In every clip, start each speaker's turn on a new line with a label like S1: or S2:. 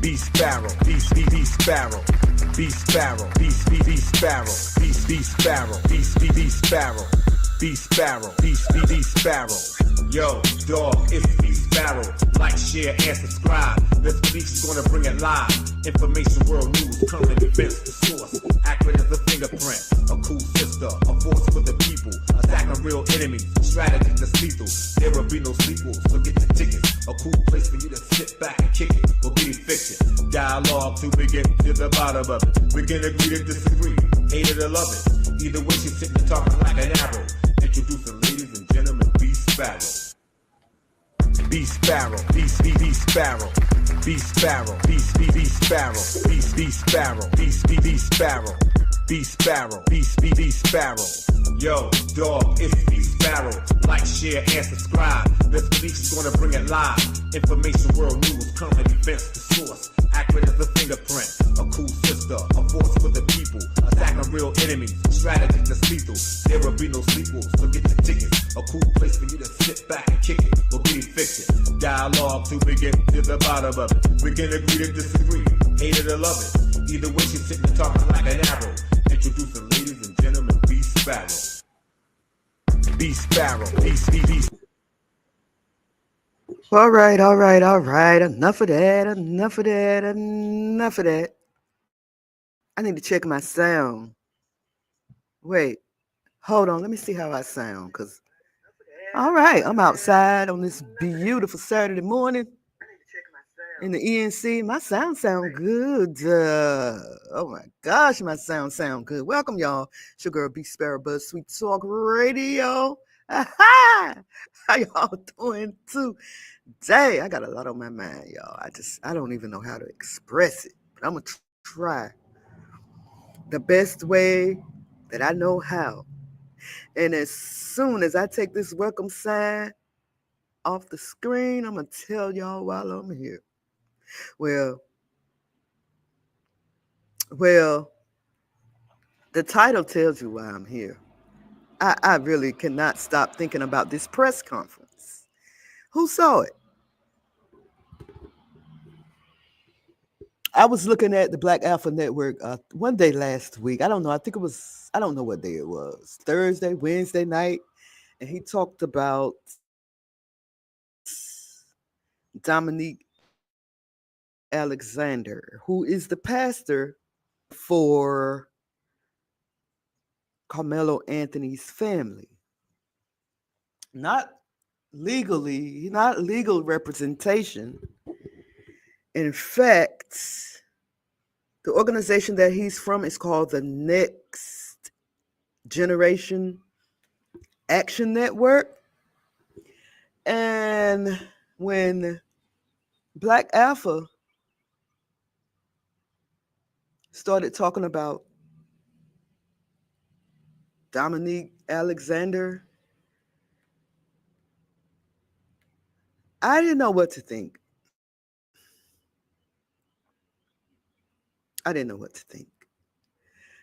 S1: BeeSparrow, BeeSparrow, BeeSparrow, BeeSparrow, BeeSparrow, BeeSparrow, BeeSparrow, BeeSparrow. Yo, dog, it's BeeSparrow. Like, share, and subscribe. This week's gonna bring it live. Information, world news, current events, the source. Accurate as a fingerprint. A cool sister, a force for the people. Attacking real enemies, strategy that's lethal. There will be no sequels, so get your tickets. A cool place for you to sit back and kick it. We'll be fiction. Dialogue to begin to the bottom of it. We can agree to disagree, hate it or love it. Either way, she's sitting and talking like an arrow. Introducing ladies and gentlemen, BeeSparrow. BeeSparrow, BeeSparrow, BeeSparrow, BeeSparrow, BeeSparrow, BeeSparrow, BeeSparrow, BeeSparrow. Yo, dog, it's BeeSparrow. Like, share, and subscribe. This week's gonna bring it live. Information, world news, current events, the source. Accurate as a fingerprint. A cool sister, a force for the people. Attacking real enemies, strategy that's lethal. There will be no sequels, so get your tickets. A cool place for you to sit back and kick it. We'll be fiction. Dialogue to begin to the bottom of it. We can agree to disagree, hate it or love it. Either way, she's sitting and talking like an arrow. Introducing ladies and gentlemen, BeeSparrow. BeeSparrow, BeeSparrow.
S2: All right. Enough of that. I need to check my sound. Wait, hold on. Let me see how I sound. All right, I'm outside on this beautiful Saturday morning in the ENC. My sound good. Oh my gosh, my sound good. Welcome, y'all. It's your girl BeeSparrow, Buzzz Tweet Talk Radio. How y'all doing today? I got a lot on my mind, y'all. I don't even know how to express it, but I'm gonna try the best way that I know how. And as soon as I take this welcome sign off the screen, I'm gonna tell y'all while I'm here. Well, the title tells you why I'm here. I really cannot stop thinking about this press conference. Who saw it? I was looking at the Black Alpha Network one day last week. I don't know. I don't know what day it was. Thursday, Wednesday night. And he talked about Dominique Alexander, who is the pastor for Carmelo Anthony's family. Not legal representation. In fact, the organization that he's from is called the Next Generation Action Network. And when Black Alpha started talking about Dominique Alexander, I didn't know what to think.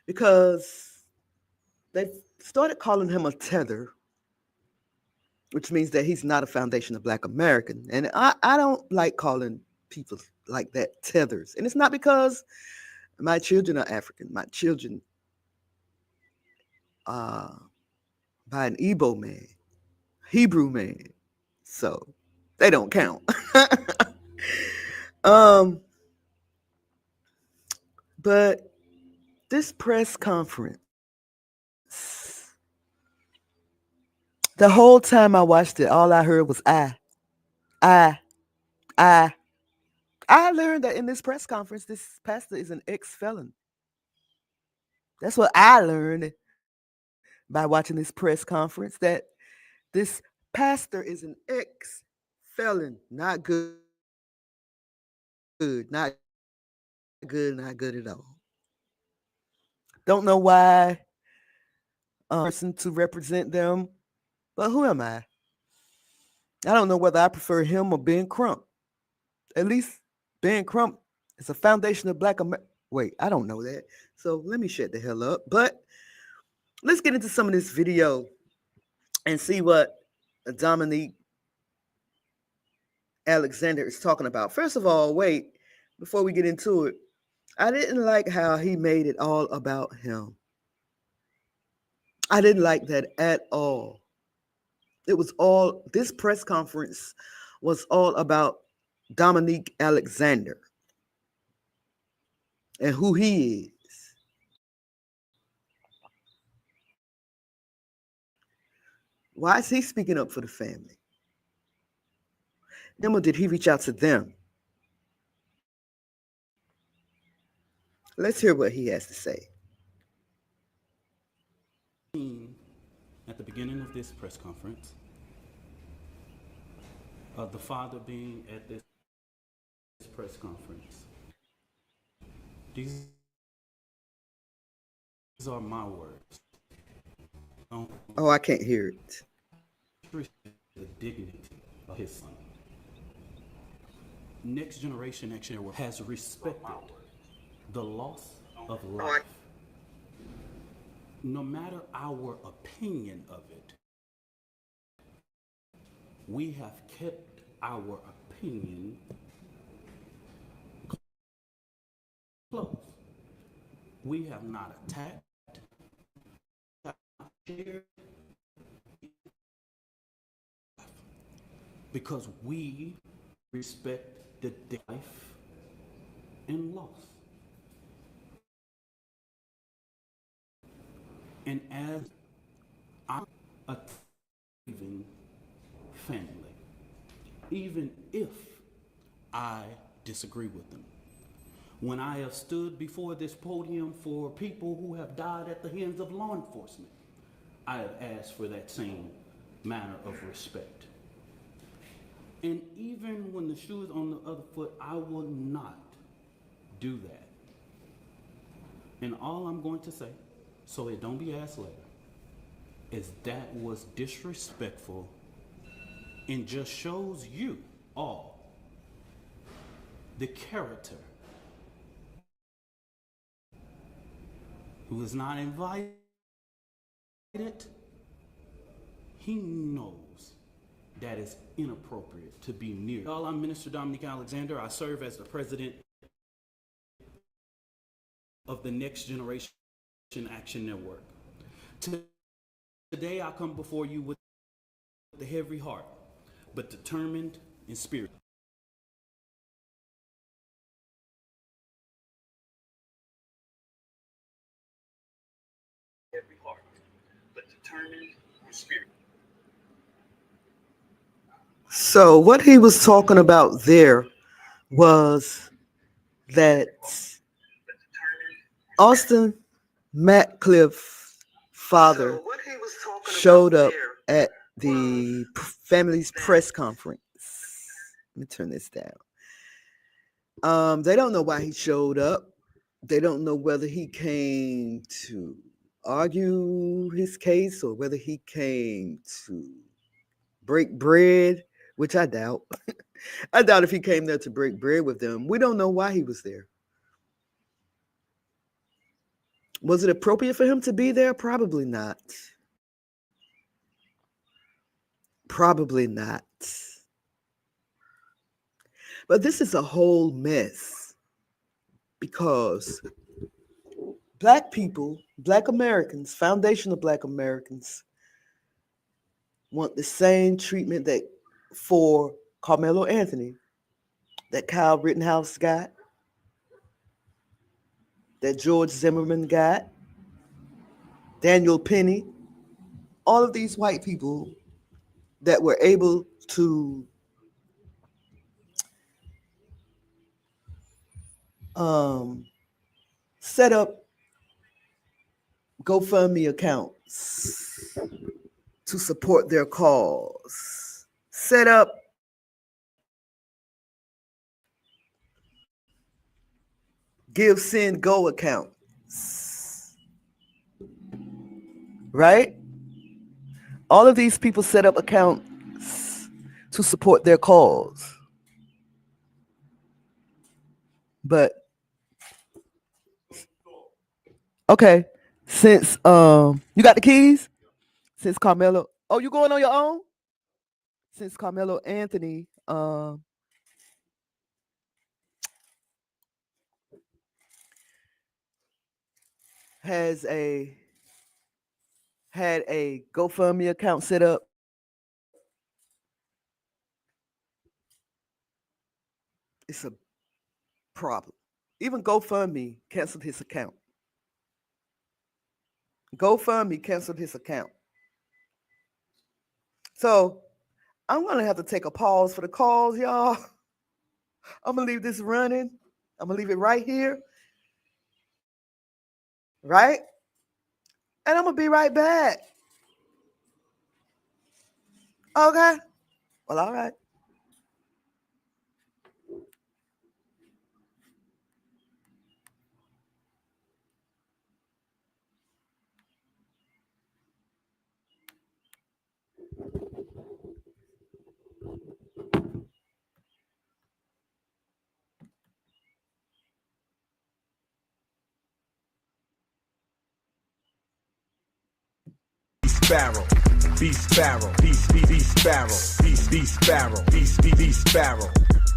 S2: Because they started calling him a tether, which means that he's not a foundation of Black American. And I don't like calling people like that tethers. And it's not because my children are African. My children are by an Igbo man, Hebrew man. So they don't count. But this press conference, the whole time I watched it, all I heard was I learned that in this press conference, this pastor is an ex-felon. That's what I learned by watching this press conference, that this pastor is an ex-felon. Not good, not good at all. Don't know why person to represent them, but who am I? I don't know whether I prefer him or Ben Crump. At least Ben Crump is a foundation of Black America. Wait, I don't know that. So let me shut the hell up. But let's get into some of this video and see what Dominique Alexander is talking about. First of all, wait, before we get into it, I didn't like how he made it all about him. I didn't like that at all. It was all, this press conference was all about Dominique Alexander and who he is. Why is he speaking up for the family? Then, or did he reach out to them? Let's hear what he has to say.
S3: At the beginning of this press conference, the father being at this press conference. These are my words.
S2: Oh, I can't hear it.
S3: The dignity of his son. Next generation has respected the loss of life. No matter our opinion of it, we have kept our opinion close. We have not attacked, shared, because we respect the life and loss. And as I'm a grieving family, even if I disagree with them, when I have stood before this podium for people who have died at the hands of law enforcement, I have asked for that same manner of respect. And even when the shoe is on the other foot, I will not do that. And all I'm going to say, so it don't be asked later, is that was disrespectful and just shows you all the character who is not invited. He knows that is inappropriate to be near. Y'all, I'm Minister Dominique Alexander. I serve as the president of the Next Generation Action Network. Today I come before you with a heavy heart, but determined in spirit. Heavy heart, but determined in spirit.
S2: So, what he was talking about there was that Austin Matcliffe's father showed up at the family's press conference. Let me turn this down. They don't know why he showed up. They don't know whether he came to argue his case or whether he came to break bread, which I doubt. I doubt if he came there to break bread with them. We don't know why he was there. Was it appropriate for him to be there? Probably not. Probably not. But this is a whole mess because Black people, Black Americans, foundational Black Americans want the same treatment that for Carmelo Anthony, that Kyle Rittenhouse got, that George Zimmerman got, Daniel Penny, all of these white people that were able to set up GoFundMe accounts to support their cause, set up Give, Send, Go accounts, right? All of these people set up accounts to support their cause. But okay, since you got the keys, since Carmelo, oh, you going on your own? Since Carmelo Anthony had a GoFundMe account set up. It's a problem. Even GoFundMe canceled his account. GoFundMe canceled his account. So I'm gonna have to take a pause for the calls, y'all. I'm gonna leave this running. I'm gonna leave it right here. Right? And I'm gonna be right back. Okay. Well, all right.
S1: Sparrow, BeeSparrow, BeeSparrow, BeeSparrow, BeeSparrow,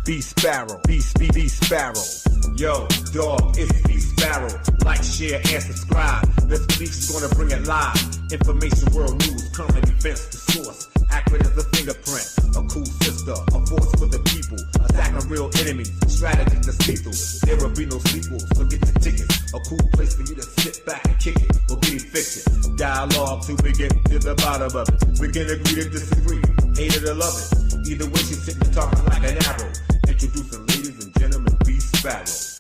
S1: BeeSparrow, BeeSparrow. Yo, dog, it's BeeSparrow. Like, share, and subscribe. This speech is gonna bring it live. Information, world news, current events, the source. Accurate as a fingerprint. A cool sister, a force for the people. Attacking real enemies, strategies that's lethal. There will be no sequels, so get the tickets. A cool place for you to sit back and kick it. Or get evicted. Dialogue to begin to the bottom of it. We can agree to disagree, hate it or love it. Either way, she's sitting talking like an arrow. Introducing ladies and gentlemen, BeeSparrow.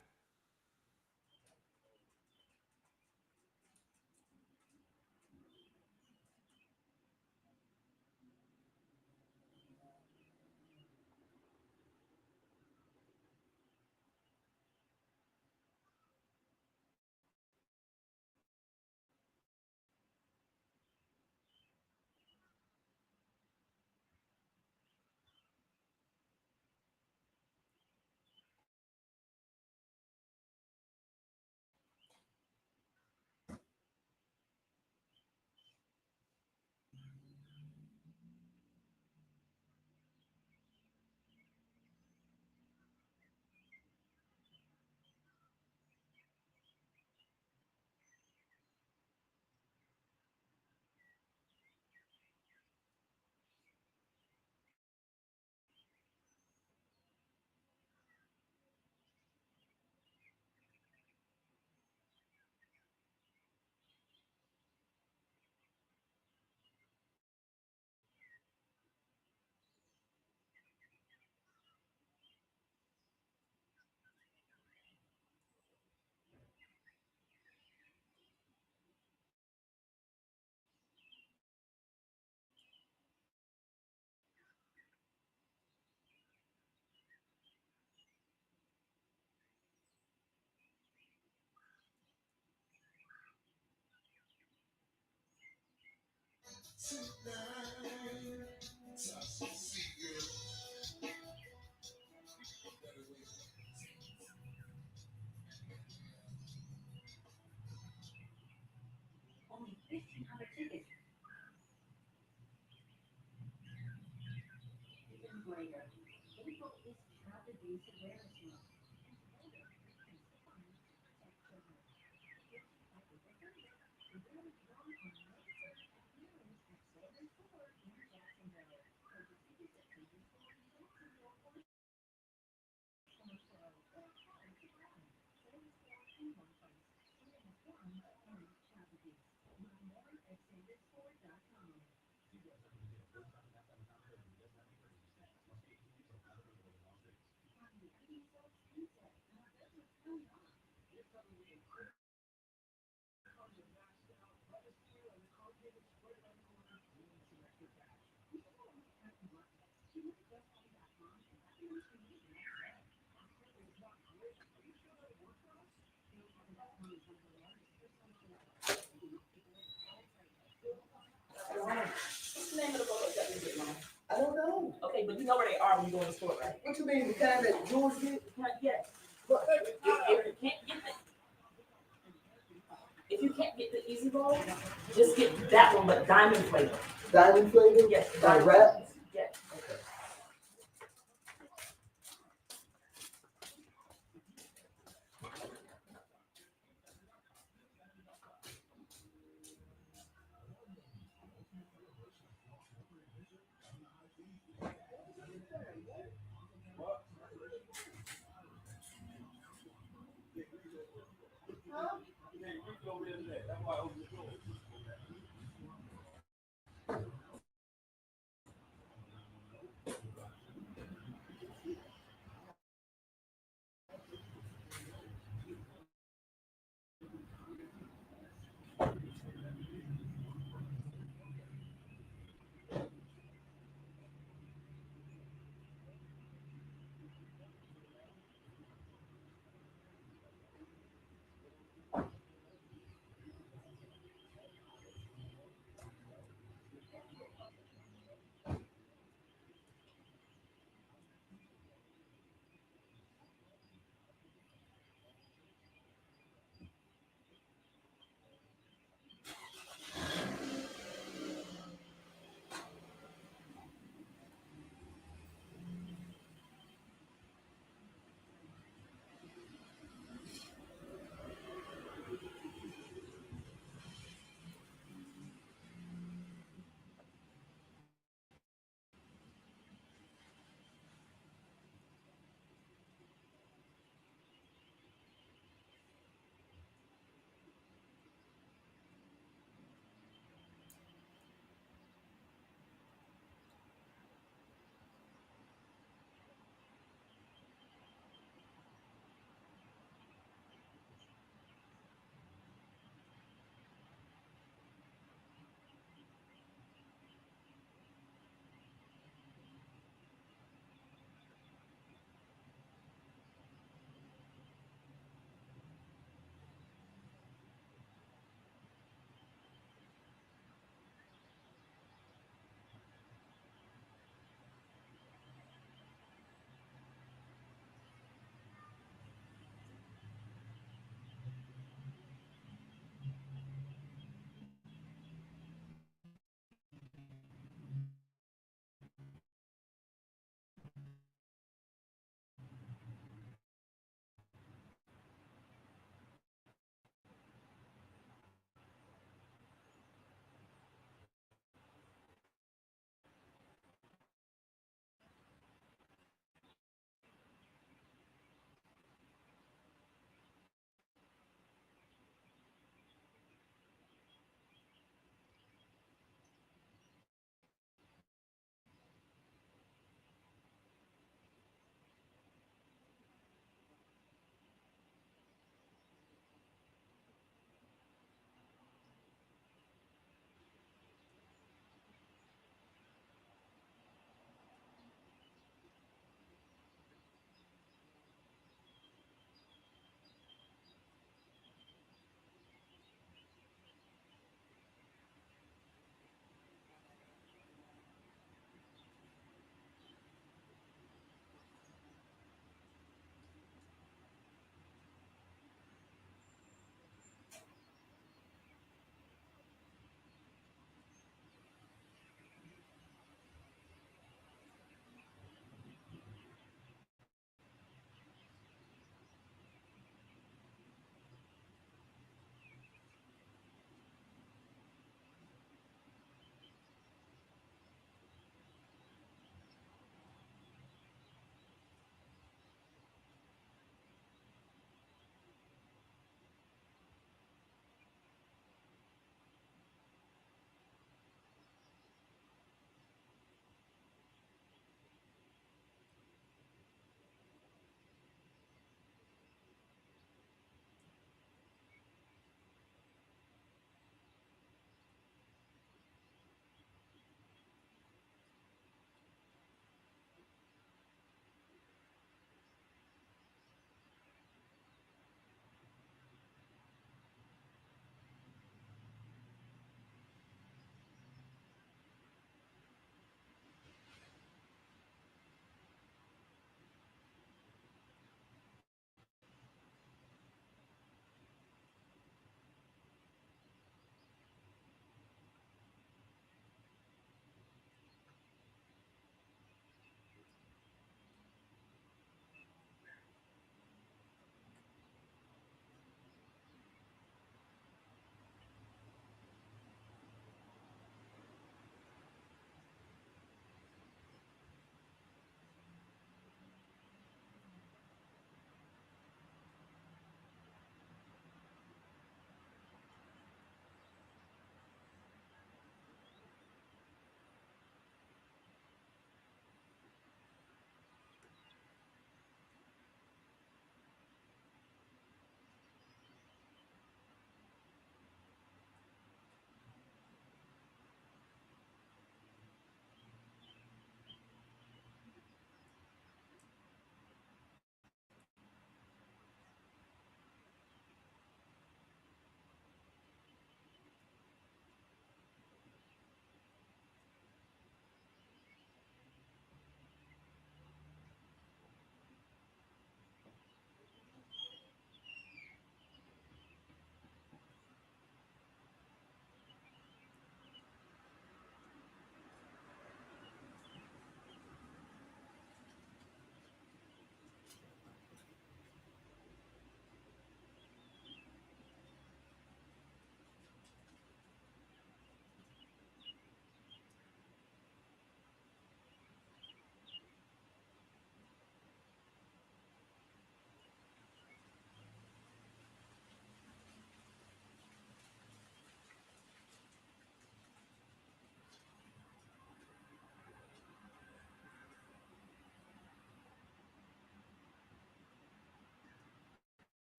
S4: What's the name of the photos that we get, Mom?
S2: I don't know.
S4: Okay, but you know where they are when you go in the store, right?
S2: What you mean, the kind that George did?
S4: Yes.
S2: What?
S4: If you can't get the easy roll, just get that one, but diamond flavor.
S2: Diamond flavor?
S4: Yes.
S2: Like wrap?
S4: Yes.
S2: Okay.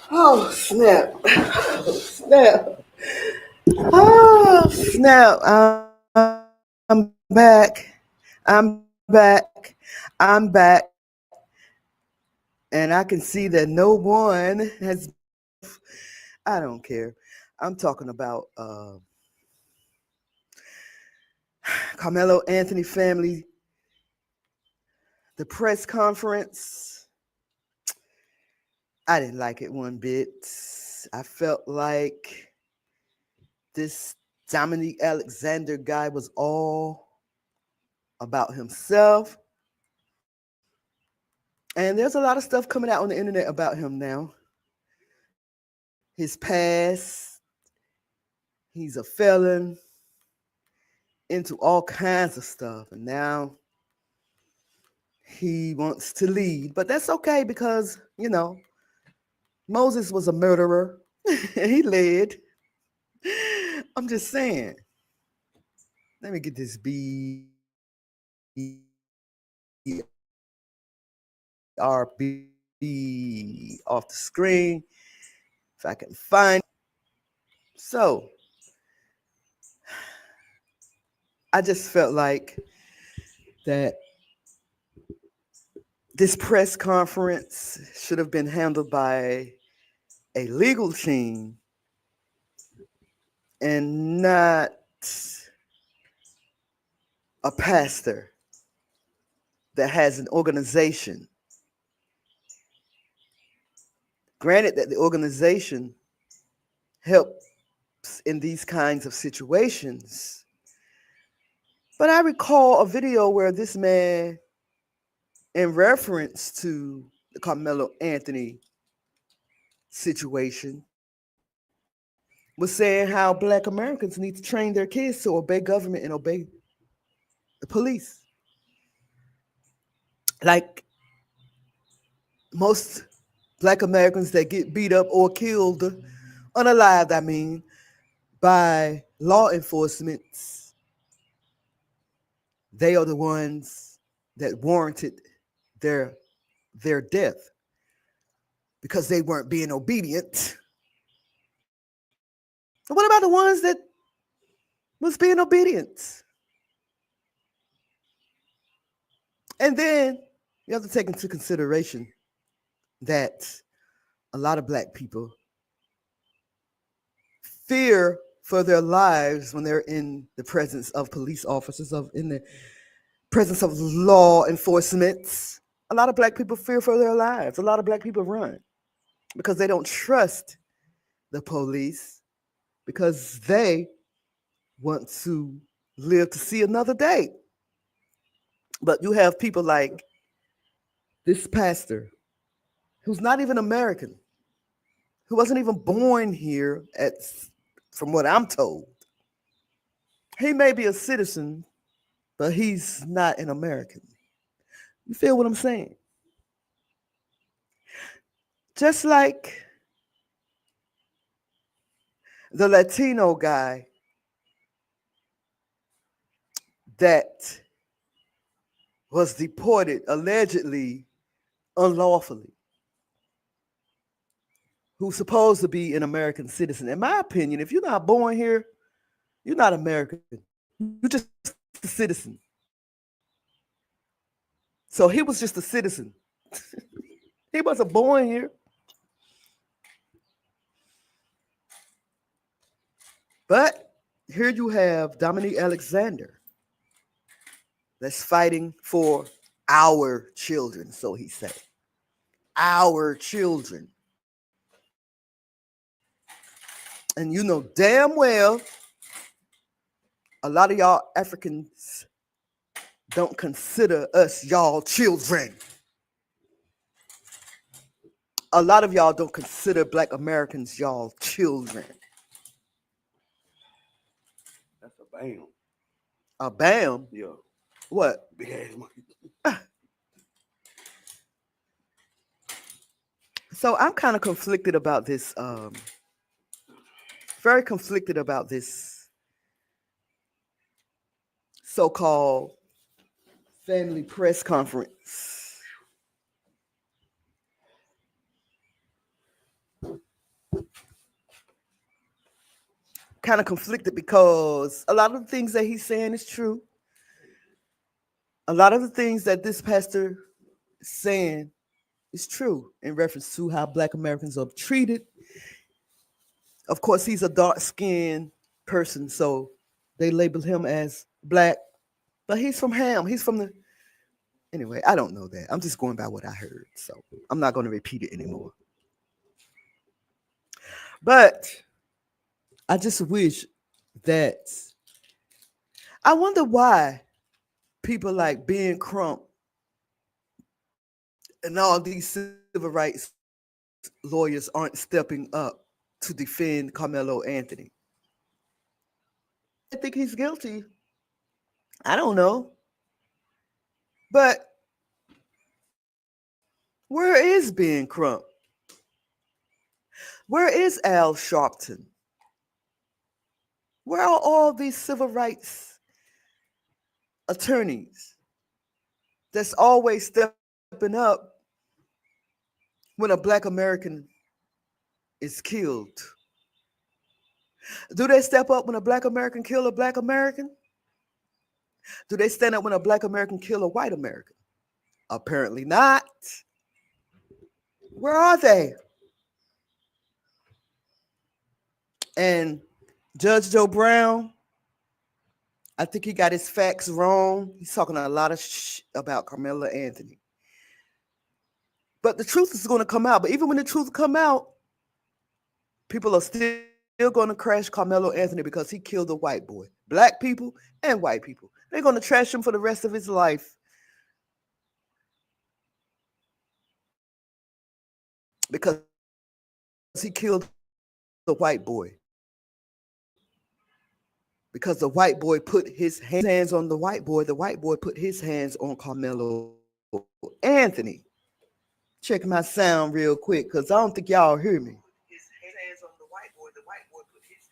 S2: Oh, snap. Oh, snap. Oh, snap. I'm back. I'm back. I'm back. And I can see that no one has. I don't care. I'm talking about Carmelo Anthony family, the press conference. I didn't like it one bit. I felt like this Dominique Alexander guy was all about himself. And there's a lot of stuff coming out on the internet about him now. His past, he's a felon, into all kinds of stuff. And now he wants to lead. But that's okay because, you know, Moses was a murderer and he led. I'm just saying. Let me get this BRB off the screen if I can find. So I just felt like that this press conference should have been handled by a legal team and not a pastor that has an organization. Granted that the organization helps in these kinds of situations, but I recall a video where this man, in reference to the Carmelo Anthony situation, was saying how Black Americans need to train their kids to obey government and obey the police. Like most Black Americans that get beat up or killed, unalived, I mean, by law enforcement, they are the ones that warranted their death because they weren't being obedient. What about the ones that was being obedient? And then you have to take into consideration that a lot of Black people fear for their lives when they're in the presence of police officers, in the presence of law enforcement. A lot of Black people fear for their lives. A lot of Black people run because they don't trust the police because they want to live to see another day. But you have people like this pastor who's not even American, who wasn't even born here, from what I'm told. He may be a citizen, but he's not an American. You feel what I'm saying? Just like the Latino guy that was deported allegedly unlawfully, who's supposed to be an American citizen. In my opinion, if you're not born here, you're not American. You're just a citizen. So he was just a citizen. He wasn't born here. But here you have Dominique Alexander that's fighting for our children, so he said. Our children. And you know damn well a lot of y'all Africans don't consider us y'all children. A lot of y'all don't consider Black Americans y'all children.
S5: That's a bam.
S2: A bam?
S5: Yeah.
S2: What?
S5: Big ass monkey.
S2: So I'm kind of conflicted about this, very conflicted about this so-called family press conference. kind of conflicted because a lot of the things that he's saying is true. A lot of the things that this pastor is saying is true in reference to how Black Americans are treated. Of course, he's a dark-skinned person, so they label him as Black, but he's from Ham. He's from the... Anyway, I don't know that. I'm just going by what I heard, so I'm not going to repeat it anymore. But I just wish that... I wonder why people like Ben Crump and all these civil rights lawyers aren't stepping up to defend Carmelo Anthony. I think he's guilty. I don't know. But where is Ben Crump? Where is Al Sharpton? Where are all these civil rights attorneys that's always stepping up when a Black American is killed? Do they step up when a Black American kill a Black American? Do they stand up when a Black American kill a white American? Apparently not. Where are they? And Judge Joe Brown, I think he got his facts wrong. He's talking a lot of about Carmelo Anthony. But the truth is going to come out. But even when the truth come out, people are still going to crash Carmelo Anthony because he killed a white boy. Black people and white people. They're going to trash him for the rest of his life. Because he killed the white boy. Because the white boy put his hands on the white boy put his hands on Carmelo Anthony. Check my sound real quick, because I don't think y'all hear me.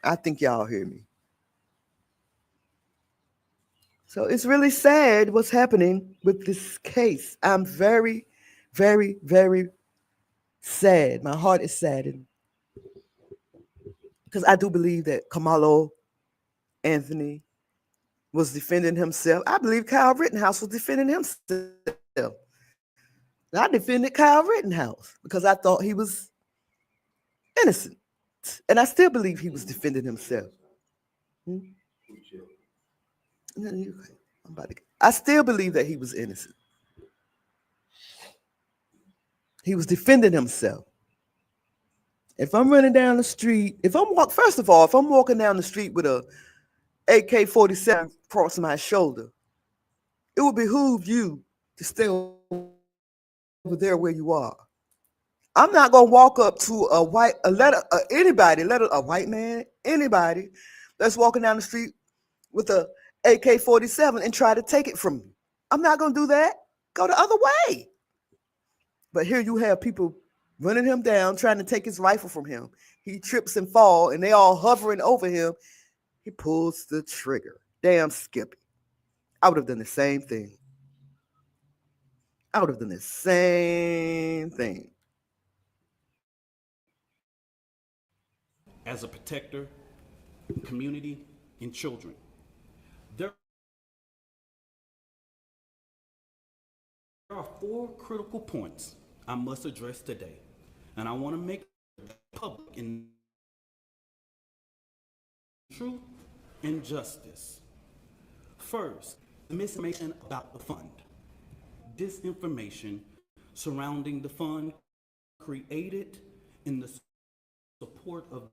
S2: I think y'all hear me. So it's really sad what's happening with this case. I'm very, very, very sad. My heart is saddened. Because I do believe that Carmelo Anthony was defending himself. I believe Kyle Rittenhouse was defending himself. I defended Kyle Rittenhouse because I thought he was innocent. And I still believe he was defending himself. I still believe that he was innocent. He was defending himself. If I'm running down the street, if I'm walking down the street with a AK-47 across my shoulder, it would behoove you to stay over there where you are. I'm not gonna walk up to a white man, anybody that's walking down the street with a AK-47 and try to take it from me. I'm not gonna do that. Go the other way. But here you have people running him down, trying to take his rifle from him. He trips and falls, and they all hovering over him. He pulls the trigger. Damn Skippy. I would have done the same thing.
S3: As a protector, community, and children, there are 4 critical points I must address today, and I want to make public in truth and justice. First, misinformation about the fund. Disinformation surrounding the fund created in the support of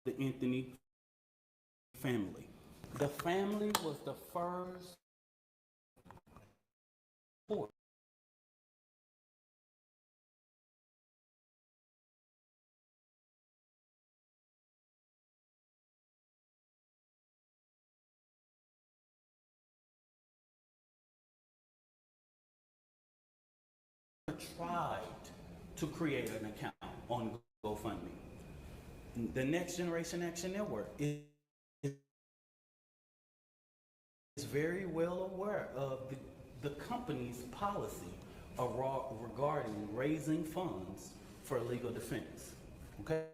S3: the Anthony family. The family was the first support. Tried to create an account on GoFundMe. The Next Generation Action Network is very well aware of the company's policy regarding raising funds for legal defense. Okay?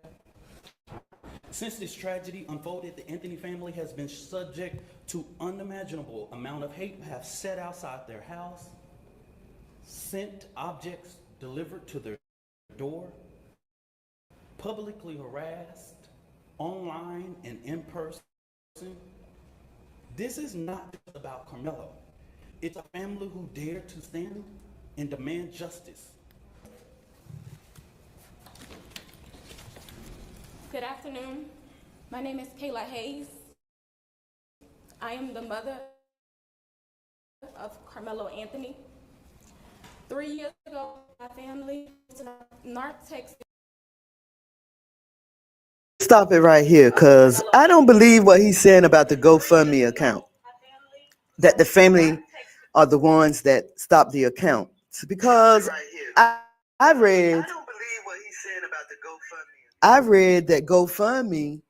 S3: Since this tragedy unfolded, the Anthony family has been subject to unimaginable amount of hate, have sat outside their house, sent objects delivered to their door, publicly harassed, online and in person. This is not just about Carmelo. It's a family who dare to stand and demand justice.
S6: Good afternoon. My name is Kayla Hayes. I am the mother of Carmelo Anthony. 3 years ago, my family was in North Texas.
S2: Stop it right here, because I don't believe what he's saying about the GoFundMe account. That the family are the ones that stopped the account. Because I read that GoFundMe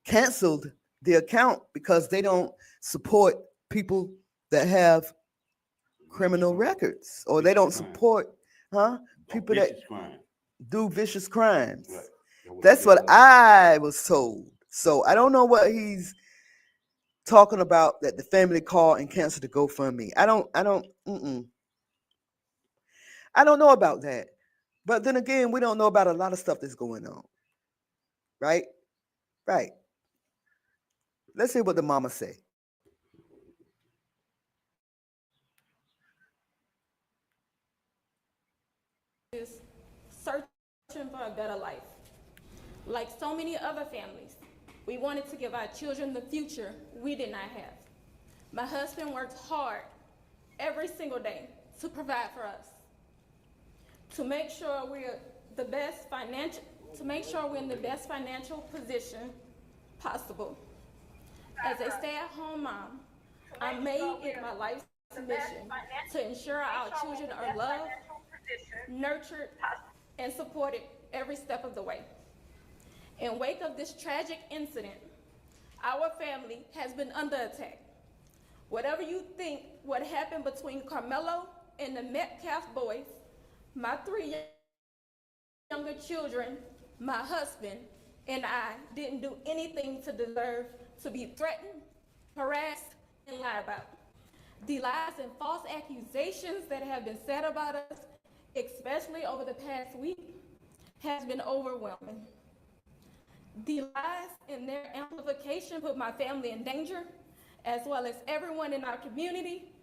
S2: canceled the account because they don't support people that have criminal records, or they don't support people that do vicious crimes. That's what I was told. So I don't know what he's talking about, that the family called and canceled the GoFundMe. I don't know about that. But then again, we don't know about a lot of stuff that's going on. Right? Right. Let's hear what the mama say.
S6: Is searching for a better life. Like so many other families, we wanted to give our children the future we did not have. My husband works hard every single day to provide for us, to make sure we're in the best financial position possible. As a stay-at-home mom, I made it my life's mission to ensure our children are loved, nurtured, and supported every step of the way. In wake of this tragic incident, our family has been under attack. Whatever you think what happened between Carmelo and the Metcalf boys, my 3 younger children, my husband, and I didn't do anything to deserve to be threatened, harassed, and lied about. The lies and false accusations that have been said about us, especially over the past week, has been overwhelming. The lies and their amplification put my family in danger, as well as everyone in our community,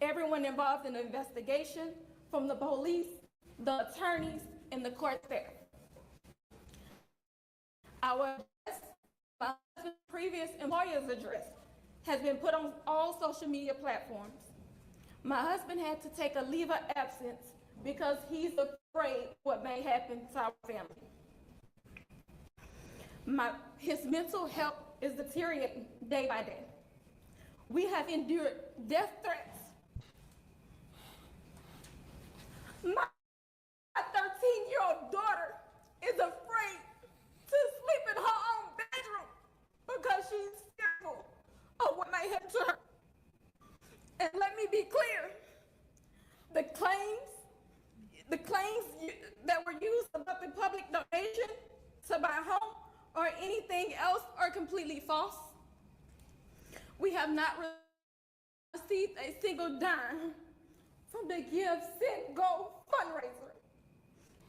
S6: everyone involved in the investigation, from the police, the attorneys, and the court staff. Our address, my husband's previous employer's address, has been put on all social media platforms. My husband had to take a leave of absence because he's afraid what may happen to our family. His mental health is deteriorating day by day. We have endured death threats. My 13-year-old daughter is afraid to sleep in her own bedroom because she's fearful of what may happen to her. And let me be clear, the claims that were used about the public donation to buy a home or anything else are completely false. We have not received a single dime from the Give, Send, Go fundraiser.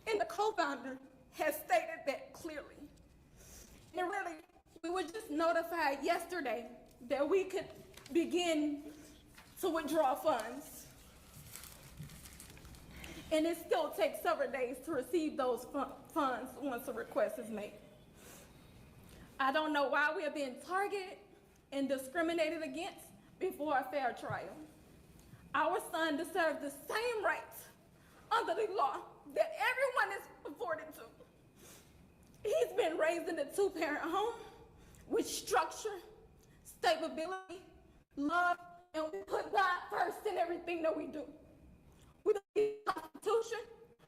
S6: And the co-founder has stated that clearly. And really, we were just notified yesterday that we could begin to withdraw funds. And it still takes several days to receive those funds once a request is made. I don't know why we are being targeted and discriminated against before a fair trial. Our son deserves the same rights under the law that everyone is afforded to. He's been raised in a two-parent home with structure, stability, love, and we put God first in everything that we do. We believe in the Constitution,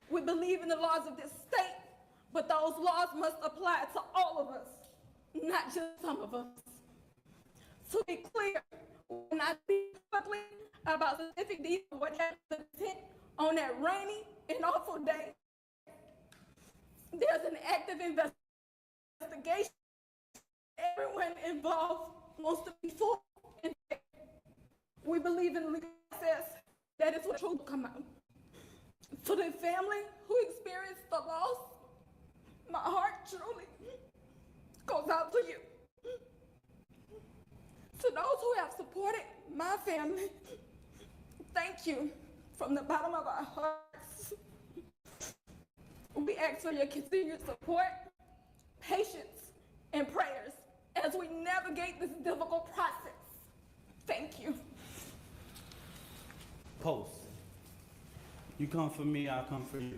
S6: we believe in the laws of this state, but those laws must apply to all of us, not just some of us. To be clear, we're not speaking publicly about specific details of what happened on that rainy and awful day. There's an active investigation everyone involved wants to be full. We believe in the legal process. That is what truth will come out. To the family who experienced the loss, my heart truly goes out to you. To those who have supported my family, thank you from the bottom of our hearts. We ask for your continued support, patience, and prayers as we navigate this difficult process. Thank you.
S3: Post. You come for me, I'll come for you.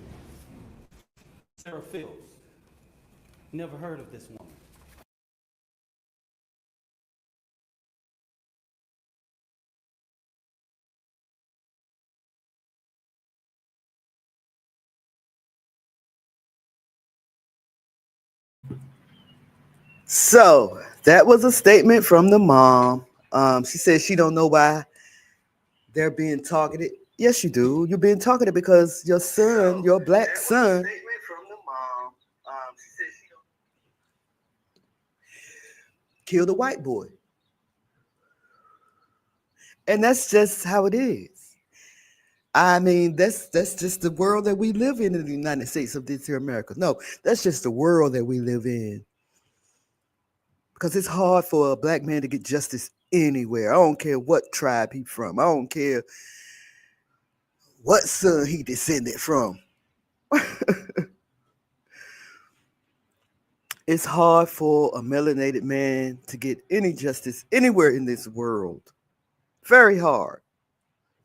S3: Sarah Fields. Never heard of this woman.
S2: So that was a statement from the mom. She said she don't know why they're being targeted. Yes, you do. You're being targeted because your son, your black son, killed a white boy. And that's just how it is. I mean, that's just the world that we live in the United States of this here America. No, that's just the world that we live in. Because it's hard for a black man to get justice anywhere. I don't care what tribe he's from. I don't care what son he descended from. It's hard for a melanated man to get any justice anywhere in this world. Very hard.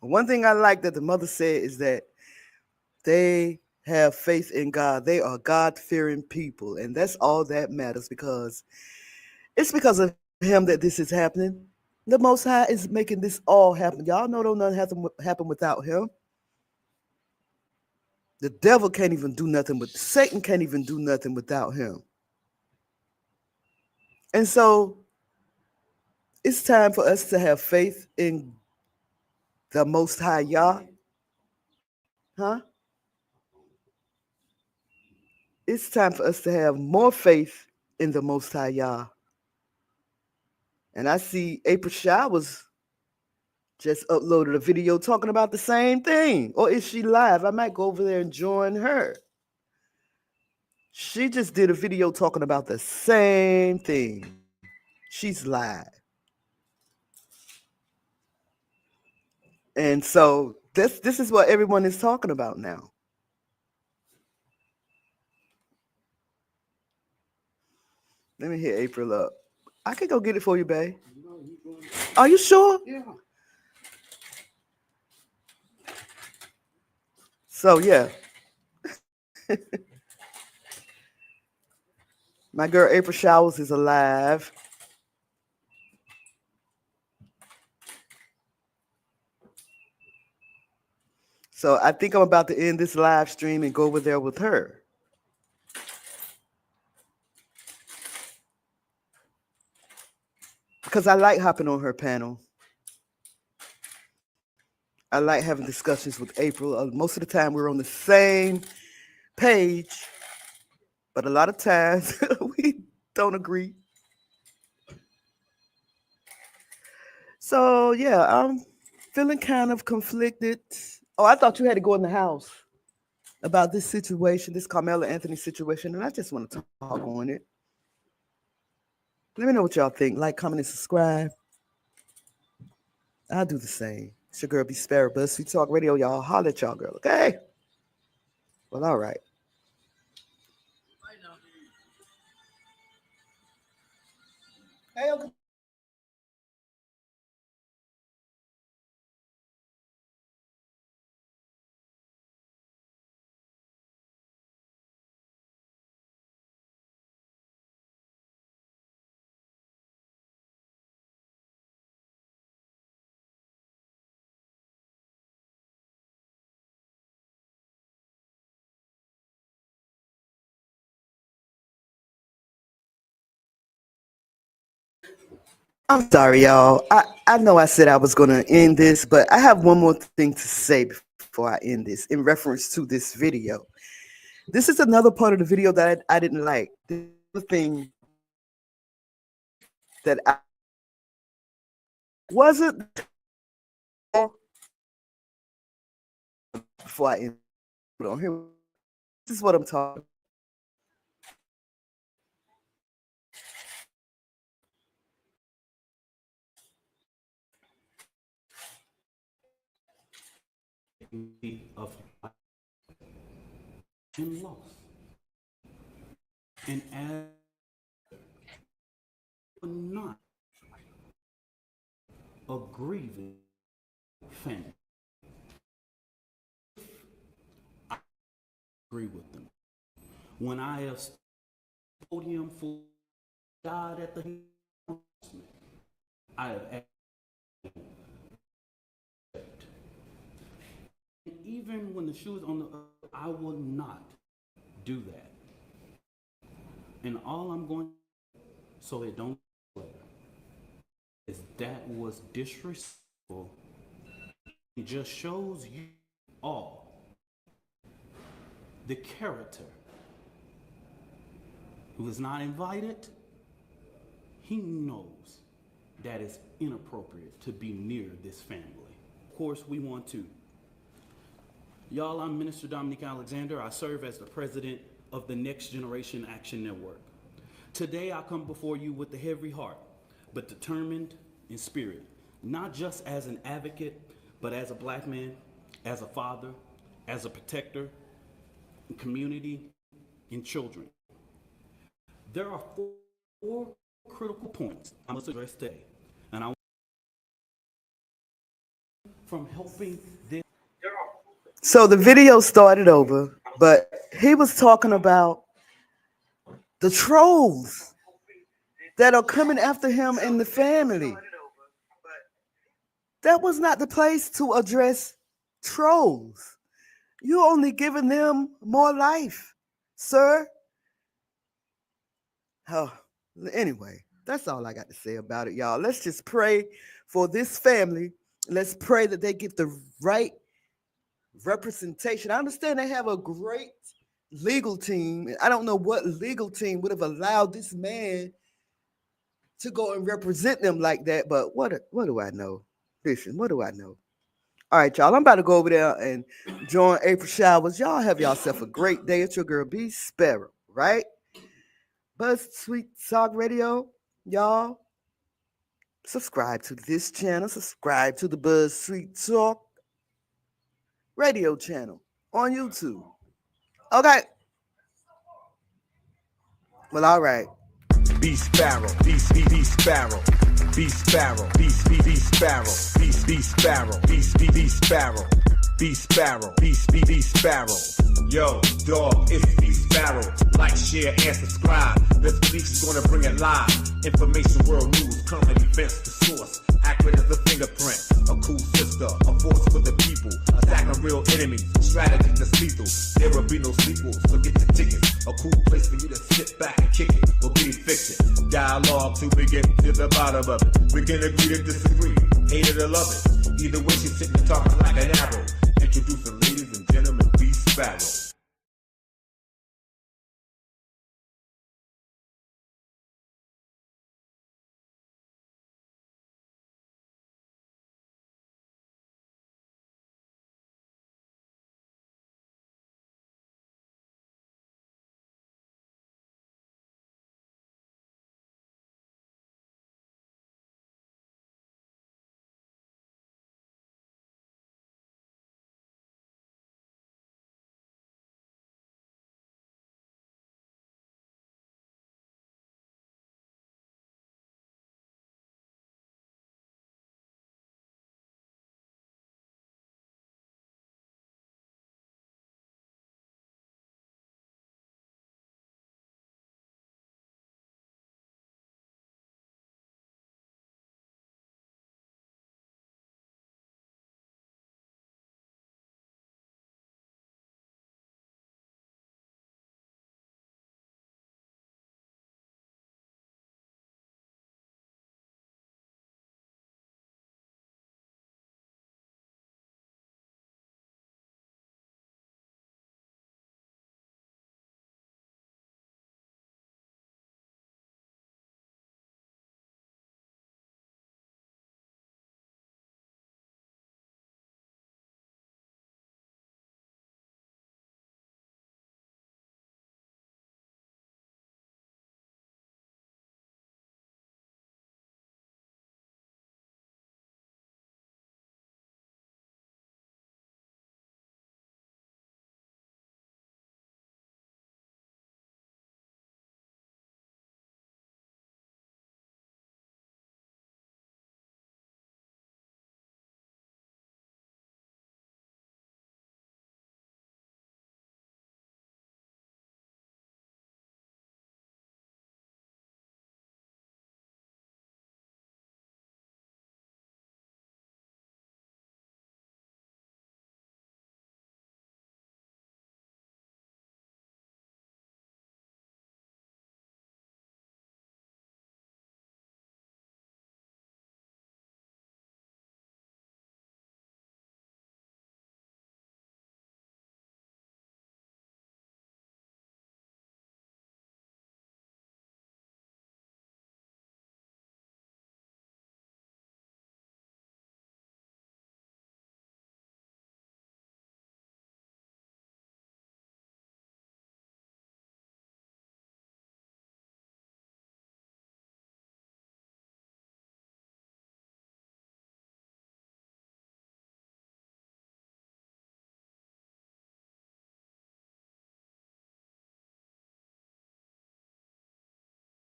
S2: One thing I like that the mother said is that they have faith in God. They are God-fearing people. And that's all that matters, because it's because of him that this is happening. The Most High is making this all happen. Y'all know don't nothing happen without him. The devil can't even do nothing, but Satan can't even do nothing without him. And so it's time for us to have faith in the Most High Yah. It's time for us to have more faith in the Most High Yah. And I see April Showers just uploaded a video talking about the same thing. Or is she live? I might go over there and join her. She just did a video talking about the same thing. She's live. And so this is what everyone is talking about now. Let me hit April up. I can go get it for you, babe. Are you sure?
S5: Yeah.
S2: So, yeah. My girl April Showers is alive. So I think I'm about to end this live stream and go over there with her. Because I like hopping on her panel. I like having discussions with April. Most of the time we're on the same page, but a lot of times we don't agree. So yeah, I'm feeling kind of conflicted. Oh, I thought you had to go in the house about this situation, this Carmela Anthony situation, and I just want to talk on it. Let me know what y'all think. Like, comment, and subscribe. I'll do the same. It's your girl, BeeSparrow, Buzzz Tweet Talk Radio. Y'all holler at y'all, girl, okay? Well, all right. Hey, okay. I'm sorry, y'all. I know I said I was going to end this, but I have one more thing to say before I end this in reference to this video. This is another part of the video that I didn't like. The thing that I wasn't before I put on here. This is what I'm talking.
S3: Of and loss, and as not a grieving family, I agree with them. When I have podium for God at the announcement, I have asked. Even when the shoe is on the earth, I will not do that. And all I'm going to do, so it don't later, is that was disrespectful. It just shows you all the character who is not invited. He knows that it's inappropriate to be near this family. Of course, we want to. Y'all, I'm Minister Dominique Alexander. I serve as the president of the Next Generation Action Network. Today, I come before you with a heavy heart, but determined in spirit, not just as an advocate, but as a black man, as a father, as a protector, in community, and children. There are four critical points I must address today, and I want from helping them.
S2: So the video started over, but he was talking about the trolls that are coming after him and the family. That was not the place to address trolls. You're only giving them more life, sir. Oh, anyway, that's all I got to say about it, y'all. Let's just pray for this family. Let's pray that they get the right representation. I understand they have a great legal team. I don't know what legal team would have allowed this man to go and represent them like that, but what do I know? Listen, what do I know? All right, y'all, I'm about to go over there and join April Showers. Y'all have yourself a great day. It's your girl, BeeSparrow, right? Buzzz Tweet Talk Radio, y'all. Subscribe to this channel. Subscribe to the Buzzz Tweet Talk Radio channel on YouTube. Okay. Well, all right.
S1: BeeSparrow, BeeSparrow, BeeSparrow, BeeSparrow, BeeSparrow, BeeSparrow, BeeSparrow, BeeSparrow. Yo, dog, it's BeeSparrow. Like, share, and subscribe. This release is gonna bring it live. Information, world news, current events, the source. Accurate as a fingerprint. A cool sister, a force for the people. Attacking real enemies, strategy that's lethal. There will be no sequels, so get your tickets. A cool place for you to sit back and kick it. Or be fiction. Dialogue till we get to the bottom of it. We can agree to disagree, hate it or love it. Either way, she's sitting and talking like an arrow. Introducing ladies and gentlemen, BeeSparrow.